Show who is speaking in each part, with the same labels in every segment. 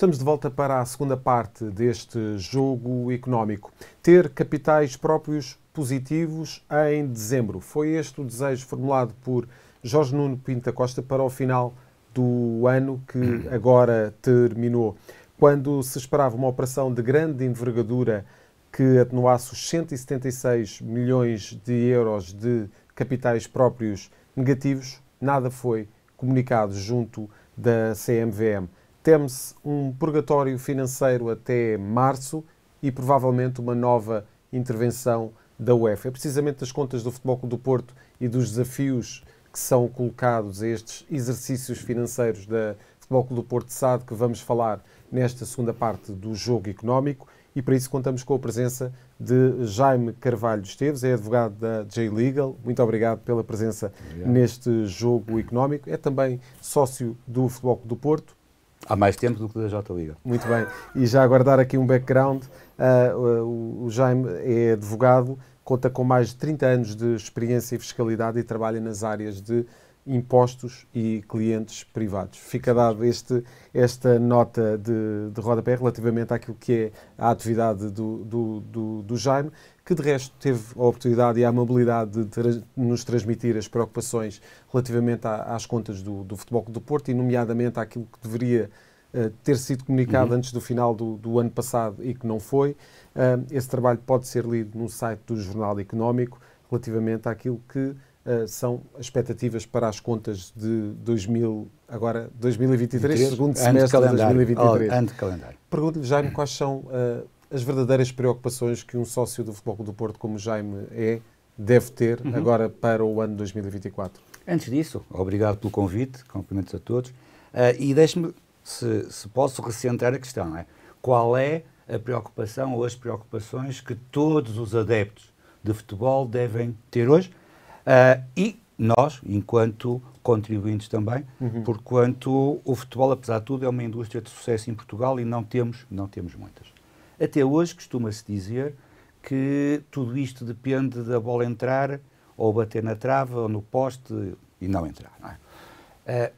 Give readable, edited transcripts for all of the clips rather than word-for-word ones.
Speaker 1: Estamos de volta para a segunda parte deste jogo económico. Ter capitais próprios positivos em dezembro. Foi este o desejo formulado por Jorge Nuno Pinto da Costa para o final do ano que agora terminou. Quando se esperava uma operação de grande envergadura que atenuasse os 176 milhões de euros de capitais próprios negativos, nada foi comunicado junto da CMVM. Teme-se um purgatório financeiro até março e provavelmente uma nova intervenção da UEFA. É precisamente das contas do Futebol Clube do Porto e dos desafios que são colocados a estes exercícios financeiros da Futebol Clube do Porto SAD que vamos falar nesta segunda parte do jogo económico, e para isso contamos com a presença de Jaime Carvalho Esteves, é advogado da J-Legal. Muito obrigado pela presença neste jogo económico. É também sócio do Futebol Clube do Porto.
Speaker 2: Há mais tempo do que da J-Liga.
Speaker 1: Muito bem. E já agora dar aqui um background, o Jaime é advogado, conta com mais de 30 anos de experiência em fiscalidade e trabalha nas áreas de impostos e clientes privados. Fica dado esta nota de rodapé relativamente àquilo que é a atividade do Jaime, que de resto teve a oportunidade e a amabilidade de nos transmitir as preocupações relativamente às contas do Futebol Clube do Porto e nomeadamente àquilo que deveria ter sido comunicado antes do final do ano passado e que não foi. Esse trabalho pode ser lido no site do Jornal Económico relativamente àquilo que são as expectativas para as contas de 2023, segundo semestre de 2023.
Speaker 2: Ano de calendário.
Speaker 1: Pergunto-lhe, Jaime, quais são as verdadeiras preocupações que um sócio do Futebol Clube do Porto como Jaime deve ter agora para o ano de 2024?
Speaker 2: Antes disso, obrigado pelo convite, cumprimentos a todos, e deixe-me, se posso, recentrar a questão, não é? Qual é a preocupação ou as preocupações que todos os adeptos de futebol devem ter hoje? E nós, enquanto contribuintes também, porquanto o futebol, apesar de tudo, é uma indústria de sucesso em Portugal e não temos muitas. Até hoje costuma-se dizer que tudo isto depende da bola entrar ou bater na trave ou no poste e não entrar. Não é?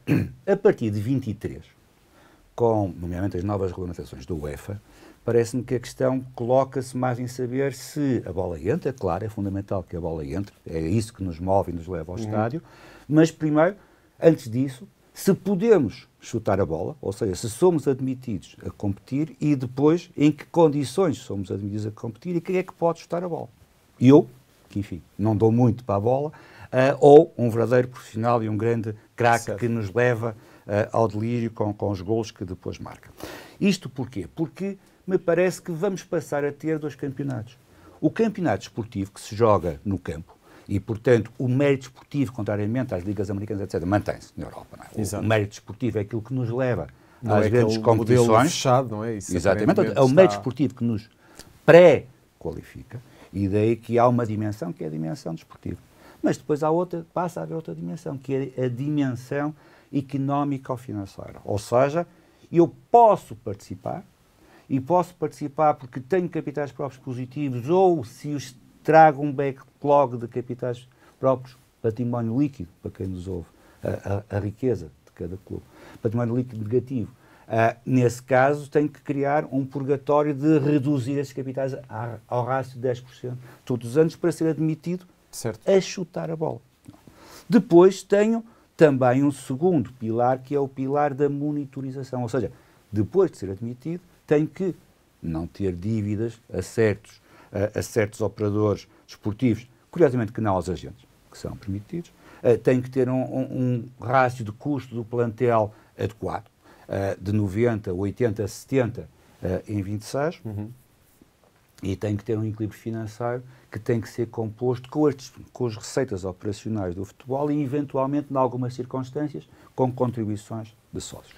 Speaker 2: A partir de 23, com, nomeadamente, as novas regulamentações da UEFA, parece-me que a questão coloca-se mais em saber se a bola entra. Claro, é fundamental que a bola entre, é isso que nos move e nos leva ao estádio, mas primeiro, antes disso, se podemos chutar a bola, ou seja, se somos admitidos a competir e depois em que condições somos admitidos a competir e quem é que pode chutar a bola. Eu, que enfim, não dou muito para a bola, ou um verdadeiro profissional e um grande craque que nos leva ao delírio com os golos que depois marca. Isto porquê? Porque me parece que vamos passar a ter dois campeonatos. O campeonato esportivo, que se joga no campo, e, portanto, o mérito esportivo, contrariamente às ligas americanas, etc., mantém-se na Europa. Não é? O mérito esportivo é aquilo que nos leva às grandes competições.
Speaker 1: Modelo fechado, não é? Isso
Speaker 2: exatamente. É o mérito esportivo que nos pré-qualifica, e daí que há uma dimensão que é a dimensão desportiva. Mas depois passa a haver outra dimensão, que é a dimensão económica ou financeira. Ou seja, eu posso participar, e posso participar porque tenho capitais próprios positivos ou se os trago um backlog de capitais próprios, património líquido, para quem nos ouve, a riqueza de cada clube, património líquido negativo. Nesse caso, tenho que criar um purgatório de reduzir esses capitais ao rácio de 10% todos os anos para ser admitido a chutar a bola. Depois tenho também um segundo pilar, que é o pilar da monitorização, ou seja, depois de ser admitido, tenho que não ter dívidas a certos operadores desportivos, curiosamente que não aos agentes, que são permitidos. Tenho que ter um rácio de custo do plantel adequado, de 90, 80, 70 em 26, e tenho que ter um equilíbrio financeiro que tem que ser composto com as receitas operacionais do futebol e, eventualmente, em algumas circunstâncias, com contribuições de sócios.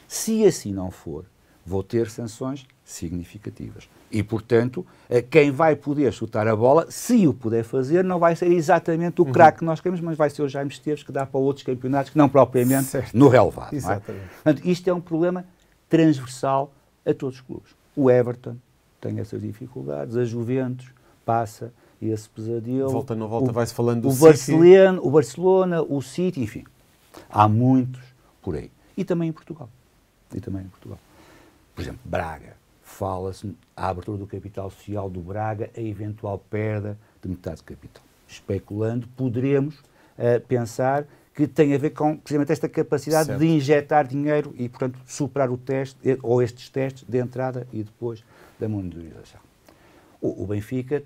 Speaker 2: Se assim não for, vou ter sanções significativas. E, portanto, quem vai poder chutar a bola, se o puder fazer, não vai ser exatamente o craque que nós queremos, mas vai ser o Jaime Esteves, que dá para outros campeonatos que não propriamente no relevado.
Speaker 1: Exatamente.
Speaker 2: Não é? Portanto, isto é um problema transversal a todos os clubes. O Everton tem essas dificuldades, a Juventus passa esse pesadelo.
Speaker 1: Volta, não volta, vai-se falando do
Speaker 2: o Barcelona, o City, enfim. Há muitos por aí. E também em Portugal. Por exemplo, Braga. Fala-se a abertura do capital social do Braga, a eventual perda de metade do capital. Especulando, poderemos pensar que tem a ver com precisamente esta capacidade
Speaker 1: certo.
Speaker 2: de injetar dinheiro e, portanto, superar o teste, ou estes testes de entrada e depois da monitorização. O Benfica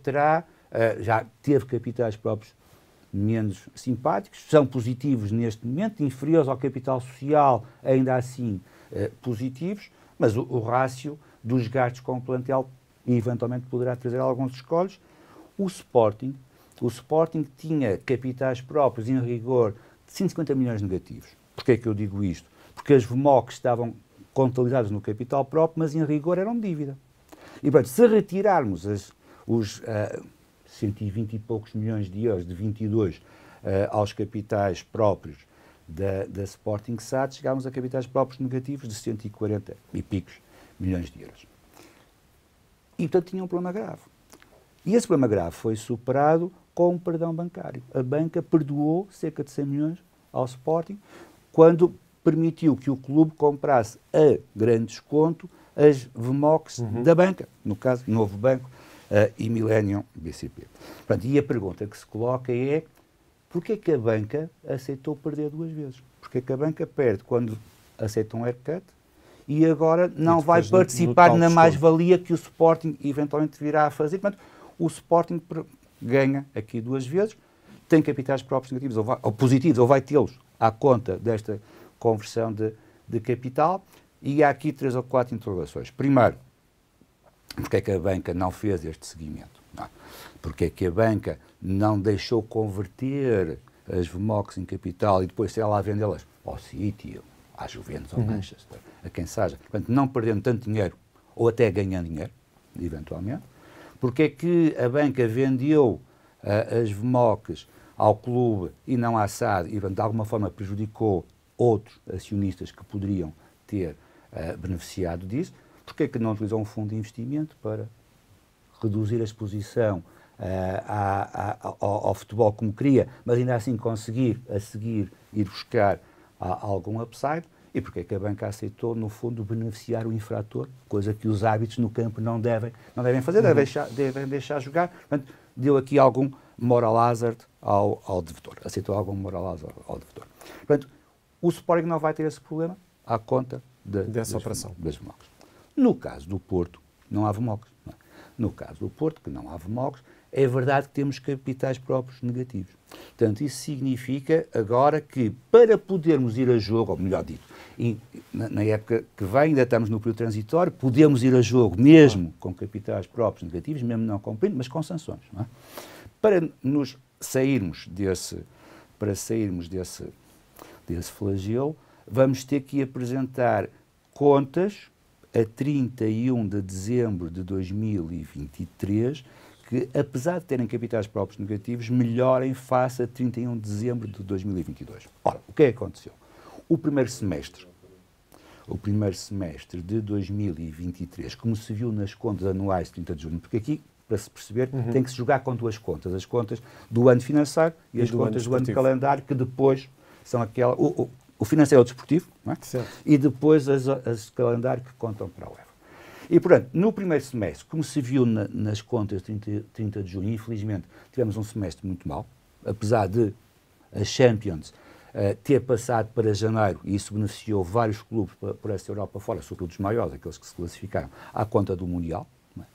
Speaker 2: já teve capitais próprios menos simpáticos, são positivos neste momento, inferiores ao capital social, ainda assim positivos, mas o rácio dos gastos com o plantel eventualmente poderá trazer alguns escolhos. O Sporting tinha capitais próprios, em rigor, de 150 milhões negativos. Porquê é que eu digo isto? Porque as VMOCs estavam contabilizadas no capital próprio, mas em rigor eram dívida. E, portanto, se retirarmos os 120 e poucos milhões de euros, de 22, aos capitais próprios da Sporting SAD, chegámos a capitais próprios negativos de 140 e picos milhões de euros. E, portanto, tinha um problema grave. E esse problema grave foi superado com um perdão bancário. A banca perdoou cerca de 100 milhões ao Sporting quando permitiu que o clube comprasse a grande desconto as VMOCs da banca, no caso, Novo Banco e Millennium BCP. Portanto, e a pergunta que se coloca é: porquê que a banca aceitou perder duas vezes? Porquê que a banca perde quando aceita um haircut e agora não vai participar na mais-valia que o Sporting eventualmente virá a fazer? Portanto, o Sporting ganha aqui duas vezes, tem capitais próprios negativos ou positivos, ou vai tê-los à conta desta conversão de capital, e há aqui 3 ou 4 interrogações. Primeiro, porque é que a banca não fez este seguimento? Não. Porque é que a banca não deixou converter as VMOCs em capital e depois, sei lá, vendê-las ao City, à Juventus, ao Manchester, a quem seja. Portanto, não perdendo tanto dinheiro, ou até ganhando dinheiro, eventualmente. Porque é que a banca vendeu as VMOCs ao clube e não à SAD e, de alguma forma, prejudicou outros acionistas que poderiam ter beneficiado disso? Porque é que não utilizou um fundo de investimento para reduzir a exposição ao futebol como queria, mas ainda assim conseguir, a seguir, ir buscar algum upside? E porque é que a banca aceitou, no fundo, beneficiar o infrator, coisa que os árbitros no campo não devem fazer, devem deixar jogar. Portanto, deu aqui algum moral hazard ao devedor, aceitou algum moral hazard ao devedor. Portanto, o Sporting não vai ter esse problema à conta
Speaker 1: dessa operação
Speaker 2: das VMOCs. No caso do Porto, não há VMOCs. Não é? No caso do Porto, que não há VMOCs, é verdade que temos capitais próprios negativos. Portanto, isso significa agora que, para podermos ir a jogo, ou melhor dito, na época que vem, ainda estamos no período transitório, podemos ir a jogo mesmo com capitais próprios negativos, mesmo não cumprindo, mas com sanções. Não é? Para sairmos desse flagelo, vamos ter que apresentar contas a 31 de dezembro de 2023, que, apesar de terem capitais próprios negativos, melhorem face a 31 de dezembro de 2022. Ora, o que é que aconteceu? O primeiro semestre de 2023, como se viu nas contas anuais de 30 de junho, porque aqui, para se perceber, tem que se jogar com duas contas, as contas do ano financeiro e as contas do ano de calendário, que depois são aquela... O financeiro é o desportivo, não é? E depois as de calendário que contam para a UEFA. E, portanto, no primeiro semestre, como se viu nas contas de 30 de junho, infelizmente tivemos um semestre muito mau, apesar de a Champions ter passado para janeiro, e isso beneficiou vários clubes por essa Europa fora, sobretudo os maiores, aqueles que se classificaram, à conta do Mundial,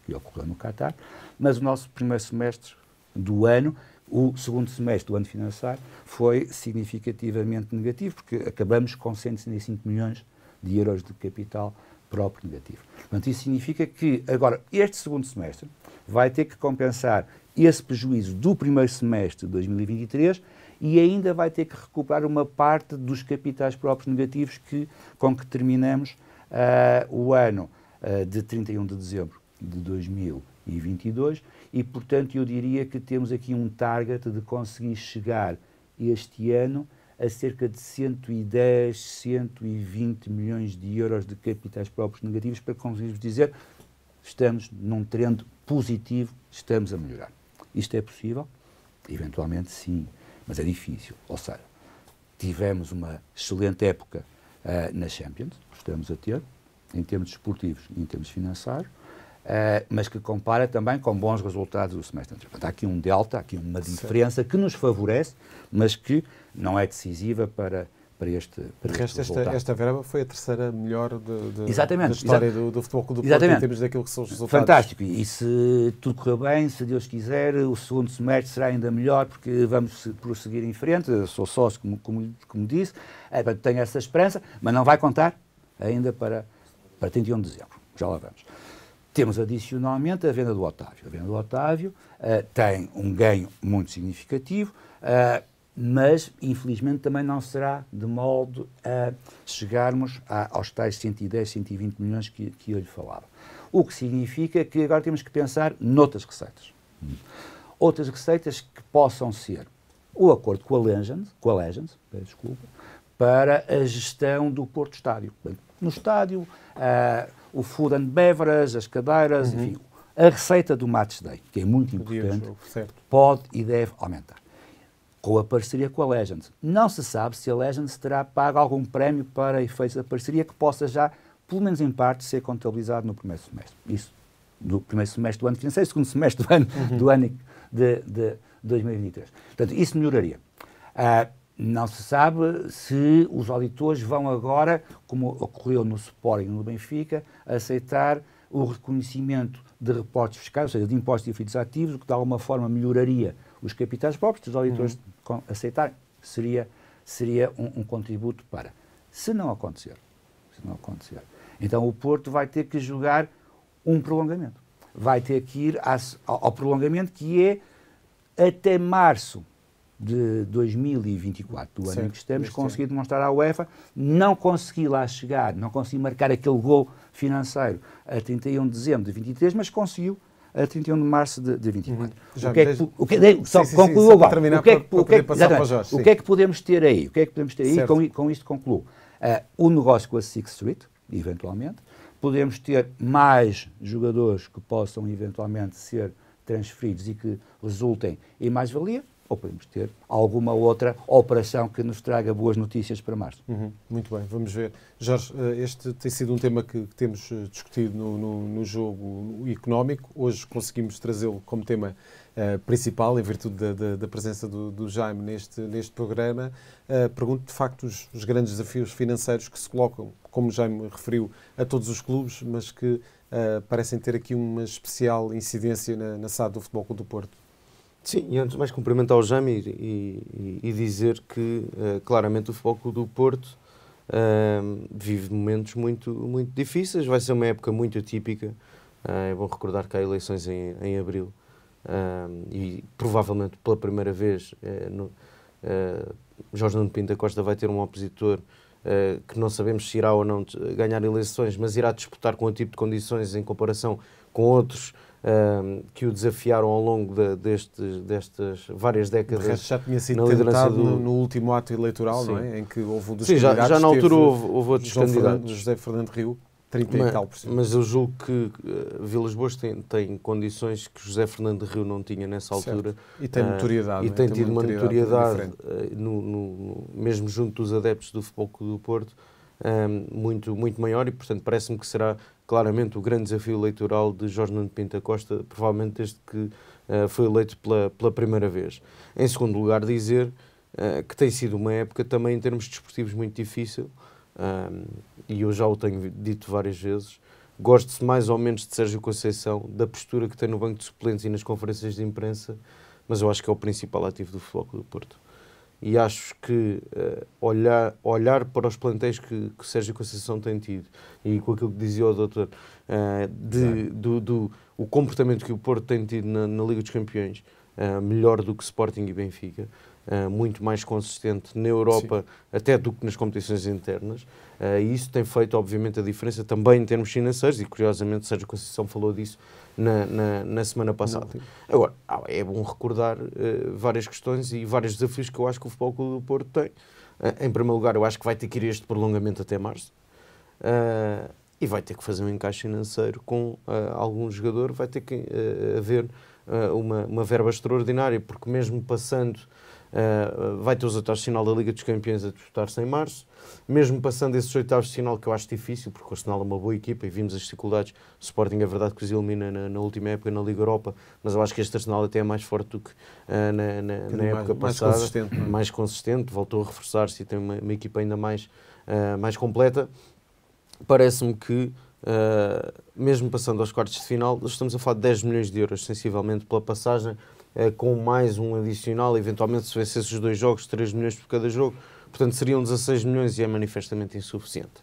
Speaker 2: que ocorreu no Qatar, mas o nosso primeiro semestre do ano, o segundo semestre do ano financeiro, foi significativamente negativo, porque acabamos com 165 milhões de euros de capital próprio negativo. Portanto, isso significa que, agora, este segundo semestre vai ter que compensar esse prejuízo do primeiro semestre de 2023 e ainda vai ter que recuperar uma parte dos capitais próprios negativos com que terminamos o ano de 31 de dezembro de 2022 e, portanto, eu diria que temos aqui um target de conseguir chegar este ano a cerca de 110, 120 milhões de euros de capitais próprios negativos para conseguirmos dizer estamos num trend positivo, estamos a melhorar. Isto é possível? Eventualmente sim, mas é difícil. Ou seja, tivemos uma excelente época na Champions, estamos a ter, em termos desportivos e em termos financeiros, mas que compara também com bons resultados do semestre anterior. Portanto, há aqui um delta, há aqui uma diferença que nos favorece, mas que não é decisiva para este resultado.
Speaker 1: Esta verba foi a terceira melhor da história do Futebol Clube do Porto em termos daquilo que são os resultados.
Speaker 2: Fantástico. E se tudo correr bem, se Deus quiser, o segundo semestre será ainda melhor, porque vamos prosseguir em frente. Eu sou sócio, como disse, tenho essa esperança, mas não vai contar ainda para 31 de dezembro. Já lá vamos. Temos adicionalmente a venda do Otávio. A venda do Otávio tem um ganho muito significativo, mas infelizmente também não será de modo a chegarmos aos tais 110, 120 milhões que eu lhe falava. O que significa que agora temos que pensar noutras receitas. Outras receitas que possam ser o acordo com a Legends, para a gestão do Porto Estádio. No estádio, o food and beverage, as cadeiras, enfim, a receita do match day, que é muito importante, pode e deve aumentar. Com a parceria com a Legends. Não se sabe se a Legends terá pago algum prémio para efeitos da parceria que possa já, pelo menos em parte, ser contabilizado no primeiro semestre. Isso no primeiro semestre do ano financeiro, segundo semestre do ano de 2023. Portanto, isso melhoraria. Não se sabe se os auditores vão agora, como ocorreu no Sporting e no Benfica, aceitar o reconhecimento de reportes fiscais, ou seja, de impostos e efeitos ativos, o que de alguma forma melhoraria os capitais próprios. Se os auditores aceitarem, seria um contributo para. Se não acontecer, então o Porto vai ter que jogar um prolongamento. Vai ter que ir ao prolongamento, que é até março de 2024, do ano em que estamos, conseguir demonstrar à UEFA, não consegui lá chegar, não consegui marcar aquele gol financeiro a 31 de dezembro de 23, mas conseguiu a 31 de março de 24. Concluo agora. O que é que podemos ter aí? Com isto concluo. O negócio com a Sixth Street, eventualmente. Podemos ter mais jogadores que possam eventualmente ser transferidos e que resultem em mais-valia, ou podemos ter alguma outra operação que nos traga boas notícias para março.
Speaker 1: Muito bem, vamos ver. Jorge, este tem sido um tema que temos discutido no jogo económico. Hoje conseguimos trazê-lo como tema principal, em virtude da presença do Jaime neste programa. Pergunto, de facto, os grandes desafios financeiros que se colocam, como o Jaime referiu, a todos os clubes, mas que parecem ter aqui uma especial incidência na SAD do Futebol Clube do Porto.
Speaker 3: Sim, e antes de mais cumprimentar o Jaime e dizer que claramente o Futebol Clube do Porto vive momentos muito, muito difíceis. Vai ser uma época muito atípica. É bom recordar que há eleições em abril e provavelmente pela primeira vez Jorge Nuno Pinto da Costa vai ter um opositor que não sabemos se irá ou não ganhar eleições, mas irá disputar com um tipo de condições em comparação com outros que o desafiaram ao longo destas várias décadas.
Speaker 1: De resto, já tinha sido tentado no último ato eleitoral, não é? Em que houve um dos candidatos.
Speaker 3: Já na altura houve outros candidatos.
Speaker 1: José Fernando Rio, 30 e tal por cento.
Speaker 3: Mas eu julgo que Vilas Boas tem condições que José Fernando Rio não tinha nessa altura.
Speaker 1: E tem notoriedade.
Speaker 3: E tem tido uma notoriedade, mesmo junto dos adeptos do Futebol Clube do Porto, muito, muito maior, e portanto parece-me que será claramente o grande desafio eleitoral de Jorge Nuno Pinto da Costa, provavelmente desde que foi eleito pela primeira vez. Em segundo lugar, dizer que tem sido uma época também em termos desportivos muito difícil, e eu já o tenho dito várias vezes. Gosto-se mais ou menos de Sérgio Conceição, da postura que tem no banco de suplentes e nas conferências de imprensa, mas eu acho que é o principal ativo do Futebol Clube do Porto. E acho que olhar para os plantéis que Sérgio Conceição tem tido, e com aquilo que dizia o doutor, o comportamento que o Porto tem tido na Liga dos Campeões, melhor do que Sporting e Benfica, muito mais consistente na Europa, até do que nas competições internas, e isso tem feito obviamente a diferença também em termos financeiros, e curiosamente Sérgio Conceição falou disso na semana passada. Agora, é bom recordar várias questões e vários desafios que eu acho que o Futebol Clube do Porto tem. Em primeiro lugar, eu acho que vai ter que ir este prolongamento até março, e vai ter que fazer um encaixe financeiro com algum jogador, vai ter que haver uma verba extraordinária, porque mesmo passando vai ter os oitavos de final da Liga dos Campeões a disputar-se em março. Mesmo passando esses oitavos de final, que eu acho difícil, porque o Arsenal é uma boa equipa e vimos as dificuldades. O Sporting é verdade que os elimina na última época na Liga Europa, mas eu acho que este Arsenal até é mais forte do que na época passada. Mais consistente, voltou a reforçar-se e tem uma equipa ainda mais completa. Parece-me que, mesmo passando aos quartos de final, estamos a falar de 10 milhões de euros, sensivelmente, pela passagem, com mais um adicional, eventualmente se vencesse os 2 jogos, 3 milhões por cada jogo, portanto seriam 16 milhões e é manifestamente insuficiente.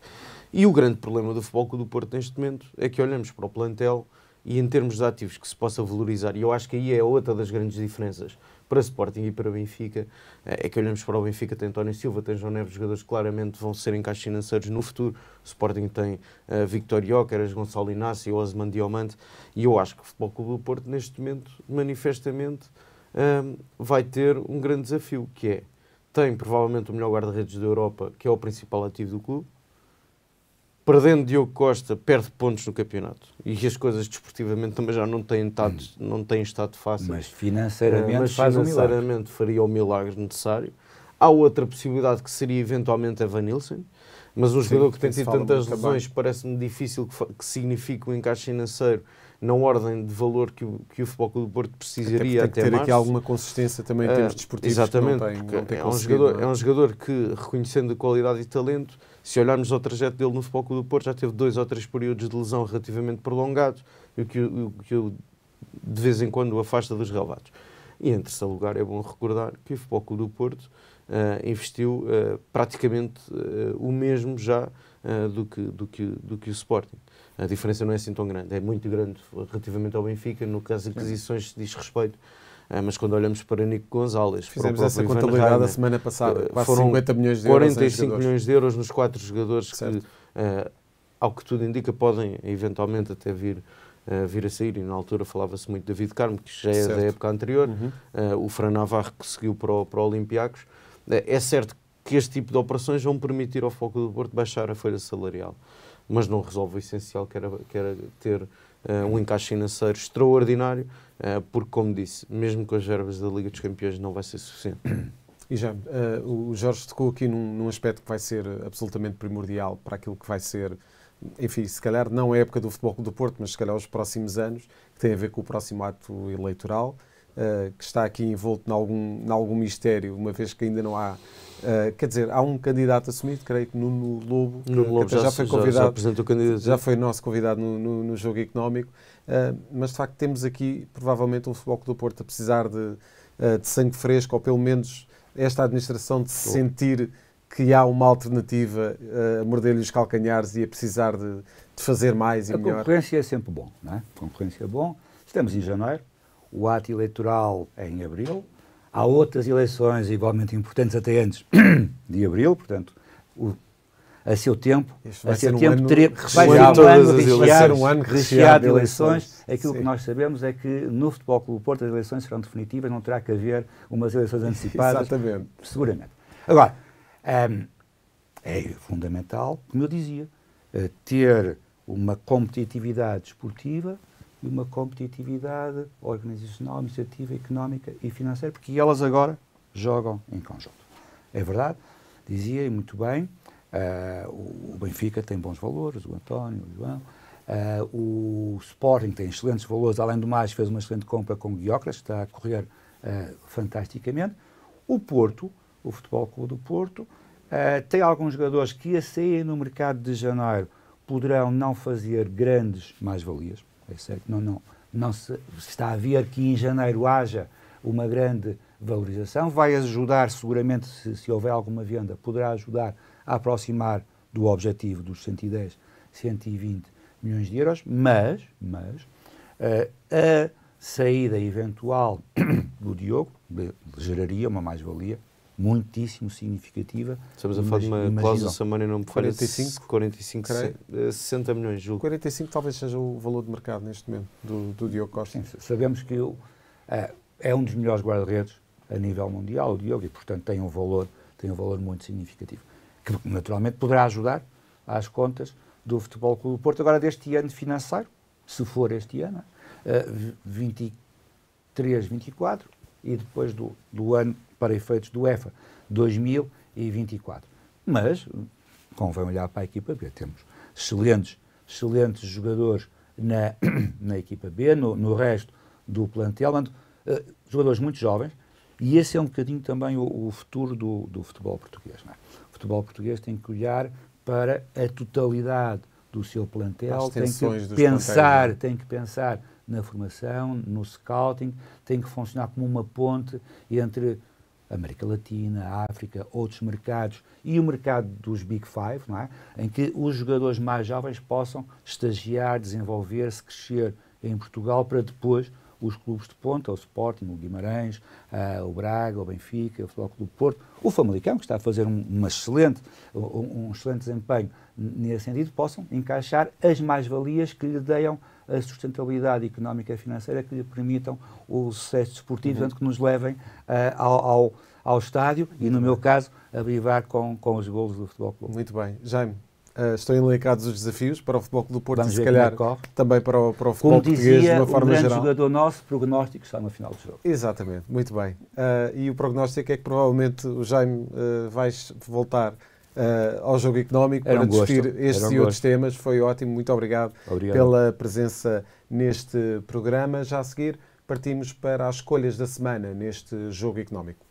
Speaker 3: E o grande problema do Futebol Clube do Porto neste momento é que olhamos para o plantel e em termos de ativos que se possa valorizar, e eu acho que aí é outra das grandes diferenças para Sporting e para Benfica, é que olhamos para o Benfica, tem António Silva, tem João Neves, jogadores que claramente vão ser encaixes financeiros no futuro. O Sporting tem Victor Gyökeres, Gonçalo Inácio, Osman Diomande, e eu acho que o Futebol Clube do Porto neste momento, manifestamente, vai ter um grande desafio, que é, tem provavelmente o melhor guarda-redes da Europa, que é o principal ativo do clube. Perdendo Diogo Costa, perde pontos no campeonato. E as coisas desportivamente também já não têm estado fáceis.
Speaker 2: Mas financeiramente,
Speaker 3: faria o milagre necessário. Há outra possibilidade que seria eventualmente Evan Nilsson, mas um jogador que tem tido tantas lesões parece-me difícil que signifique um encaixe financeiro na ordem de valor que o Futebol Clube do Porto precisaria até março.
Speaker 1: Tem que ter aqui alguma consistência também em termos desportivos.
Speaker 3: Exatamente,
Speaker 1: não tem
Speaker 3: é um jogador que, reconhecendo a qualidade e talento, se olharmos ao trajeto dele no Futebol Clube do Porto, já teve 2 ou 3 períodos de lesão relativamente prolongados, o que de vez em quando o afasta dos relevados. E em terceiro lugar é bom recordar que o Futebol Clube do Porto investiu praticamente o mesmo já do que o Sporting. A diferença não é assim tão grande, é muito grande relativamente ao Benfica, no caso de aquisições diz respeito, mas quando olhamos para Nico Gonzalez,
Speaker 1: fizemos essa contabilidade a semana passada, quase
Speaker 3: foram
Speaker 1: 50 milhões de euros
Speaker 3: 45 milhões de euros nos 4 jogadores que, ao que tudo indica, podem eventualmente até vir a sair, e na altura falava-se muito de David Carmo, que já é da época anterior, o Fran Navarro que seguiu para o Olympiacos. É certo que este tipo de operações vão permitir ao Futebol Clube do Porto baixar a folha salarial, mas não resolve o essencial, que era ter um encaixe financeiro extraordinário, porque, como disse, mesmo com as verbas da Liga dos Campeões não vai ser suficiente.
Speaker 1: E já, o Jorge tocou aqui num aspecto que vai ser absolutamente primordial para aquilo que vai ser, enfim, se calhar não a época do Futebol Clube do Porto, mas se calhar os próximos anos, que tem a ver com o próximo ato eleitoral, que está aqui envolto em algum mistério, uma vez que ainda não há... quer dizer, há um candidato assumido, creio que Nuno Lobo, que já foi convidado, já foi nosso convidado no Jogo Económico, mas de facto temos aqui provavelmente um Futebol Clube do Porto a precisar de sangue fresco, ou pelo menos esta administração de se sentir que há uma alternativa a morder-lhe os calcanhares e a precisar de fazer mais e melhor.
Speaker 2: A concorrência é sempre bom, não é? A concorrência é bom. Estamos em janeiro, o ato eleitoral é em abril, há outras eleições igualmente importantes até antes de abril, portanto, a seu tempo, teria um ano recheado de eleições. Aquilo que nós sabemos é que no Futebol Clube do Porto as eleições serão definitivas, não terá que haver umas eleições antecipadas.
Speaker 1: Exatamente.
Speaker 2: Seguramente. Agora, é fundamental, como eu dizia, ter uma competitividade desportiva e uma competitividade organizacional, administrativa, económica e financeira, porque elas agora jogam em conjunto. É verdade, dizia, e muito bem, o Benfica tem bons valores, o António, o João, o Sporting tem excelentes valores, além do mais fez uma excelente compra com o Gyökeres, está a correr fantasticamente. O Porto, o Futebol Clube do Porto, tem alguns jogadores que a saírem no mercado de janeiro poderão não fazer grandes mais-valias. É certo, não se está a ver que em janeiro haja uma grande valorização. Vai ajudar, seguramente, se houver alguma venda, poderá ajudar a aproximar do objetivo dos 110, 120 milhões de euros, mas a saída eventual do Diogo geraria uma mais-valia muitíssimo significativa.
Speaker 3: Estamos a falar de uma cláusula, se a memória não me falha, 45, 60 milhões, julgo.
Speaker 1: 45 talvez seja o valor de mercado neste momento do Diogo Costa.
Speaker 2: Sim, sabemos que é um dos melhores guarda-redes a nível mundial, o Diogo, e portanto tem um valor muito significativo, que naturalmente poderá ajudar às contas do Futebol Clube do Porto, agora deste ano financeiro, se for este ano, 23, 24, e depois do ano para efeitos do UEFA 2024. Mas, convém olhar para a equipa B. Temos excelentes jogadores na equipa B, no resto do plantel, jogadores muito jovens, e esse é um bocadinho também o futuro do futebol português. Não é? O futebol português tem que olhar para a totalidade do seu plantel, tem que pensar na formação, no scouting, tem que funcionar como uma ponte entre a América Latina, a África, outros mercados e o mercado dos Big Five, não é? Em que os jogadores mais jovens possam estagiar, desenvolver-se, crescer em Portugal para depois os clubes de ponta, o Sporting, o Guimarães, o Braga, o Benfica, o Futebol Clube do Porto, o Famalicão, que está a fazer um excelente desempenho nesse sentido, possam encaixar as mais-valias que lhe deem a sustentabilidade económica e financeira que lhe permitam o sucesso desportivo, tanto que nos levem ao estádio e, no meu caso, a vivar com os golos do Futebol Clube.
Speaker 1: Muito bem. Jaime, estão elencados os desafios para o Futebol Clube do Porto e, se calhar, também para o futebol português de uma forma geral.
Speaker 2: Como dizia o grande jogador nosso, prognóstico está no final do jogo.
Speaker 1: Exatamente, muito bem. E o prognóstico é que provavelmente o Jaime vais voltar ao jogo económico para discutir estes e outros temas. Foi ótimo, muito obrigado pela presença neste programa. Já a seguir, partimos para as escolhas da semana neste jogo económico.